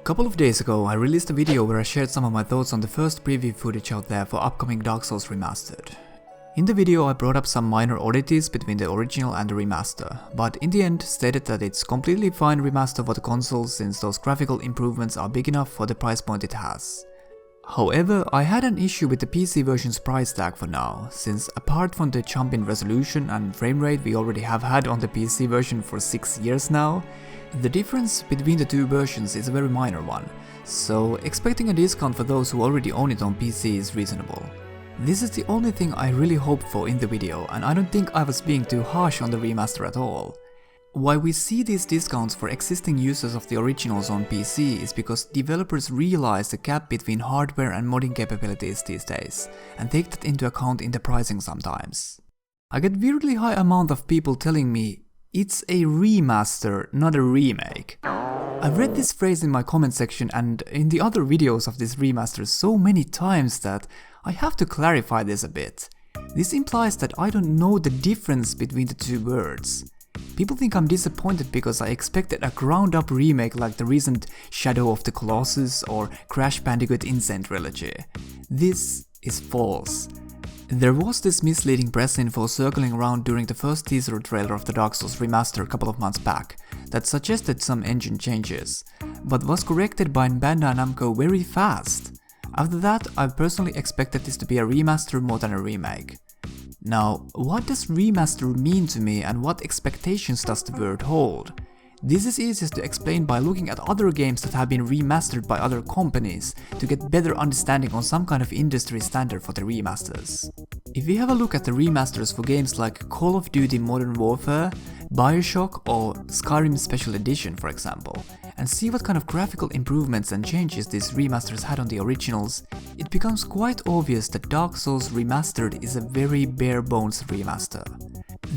Couple of days ago I released a video where I shared some of my thoughts on the first preview footage out there for upcoming Dark Souls Remastered. In the video I brought up some minor oddities between the original and the remaster, but in the end stated that it's completely fine remaster for the console since those graphical improvements are big enough for the price point it has. However, I had an issue with the PC version's price tag for now, since apart from the jump in resolution and frame rate we already have had on the PC version for 6 years now, the difference between the two versions is a very minor one, so expecting a discount for those who already own it on PC is reasonable. This is the only thing I really hoped for in the video, and I don't think I was being too harsh on the remaster at all. Why we see these discounts for existing users of the originals on PC is because developers realize the gap between hardware and modding capabilities these days, and take that into account in the pricing sometimes. I get weirdly high amount of people telling me, it's a remaster, not a remake. I've read this phrase in my comment section and in the other videos of this remaster so many times that I have to clarify this a bit. This implies that I don't know the difference between the two words. People think I'm disappointed because I expected a ground-up remake like the recent Shadow of the Colossus or Crash Bandicoot Insane Trilogy. This is false. There was this misleading press info circling around during the first teaser trailer of the Dark Souls Remaster a couple of months back that suggested some engine changes, but was corrected by Bandai Namco very fast. After that, I've personally expected this to be a remaster more than a remake. Now, what does remaster mean to me and what expectations does the word hold? This is easiest to explain by looking at other games that have been remastered by other companies to get better understanding on some kind of industry standard for the remasters. If we have a look at the remasters for games like Call of Duty Modern Warfare, Bioshock or Skyrim Special Edition for example, and see what kind of graphical improvements and changes these remasters had on the originals, it becomes quite obvious that Dark Souls Remastered is a very bare bones remaster.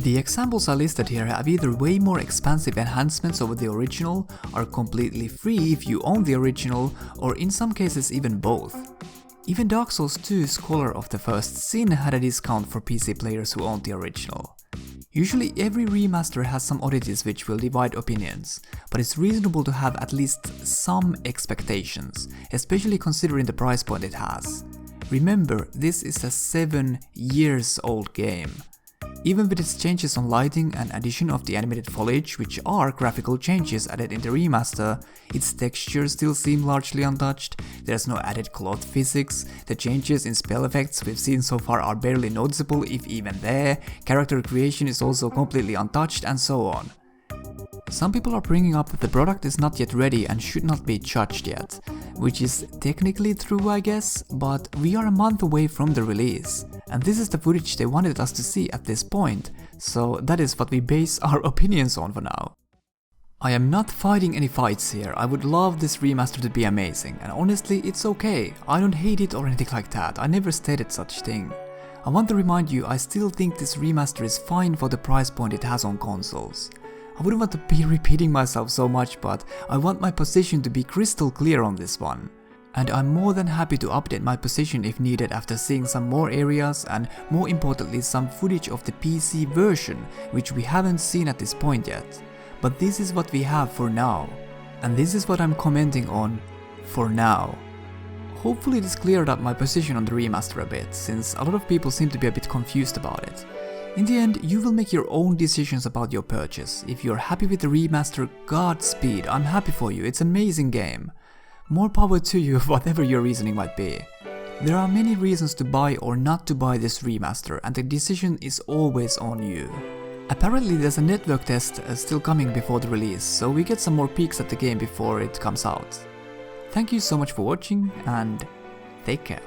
The examples I listed here have either way more expansive enhancements over the original, are completely free if you own the original, or in some cases even both. Even Dark Souls 2 Scholar of the First Sin had a discount for PC players who owned the original. Usually every remaster has some oddities which will divide opinions, but it's reasonable to have at least some expectations, especially considering the price point it has. Remember, this is a 7 years old game. Even with its changes on lighting and addition of the animated foliage, which are graphical changes added in the remaster, its textures still seem largely untouched, there's no added cloth physics, the changes in spell effects we've seen so far are barely noticeable if even there, character creation is also completely untouched, and so on. Some people are bringing up that the product is not yet ready and should not be judged yet, which is technically true I guess, but we are a month away from the release, and this is the footage they wanted us to see at this point, so that is what we base our opinions on for now. I am not fighting any fights here, I would love this remaster to be amazing, and honestly it's okay, I don't hate it or anything like that, I never stated such thing. I want to remind you I still think this remaster is fine for the price point it has on consoles. I wouldn't want to be repeating myself so much, but I want my position to be crystal clear on this one. And I'm more than happy to update my position if needed after seeing some more areas and more importantly some footage of the PC version, which we haven't seen at this point yet. But this is what we have for now. And this is what I'm commenting on for now. Hopefully this cleared up my position on the remaster a bit, since a lot of people seem to be a bit confused about it. In the end, you will make your own decisions about your purchase. If you're happy with the remaster, Godspeed, I'm happy for you, it's an amazing game. More power to you, whatever your reasoning might be. There are many reasons to buy or not to buy this remaster, and the decision is always on you. Apparently there's a network test still coming before the release, so we get some more peeks at the game before it comes out. Thank you so much for watching, and take care.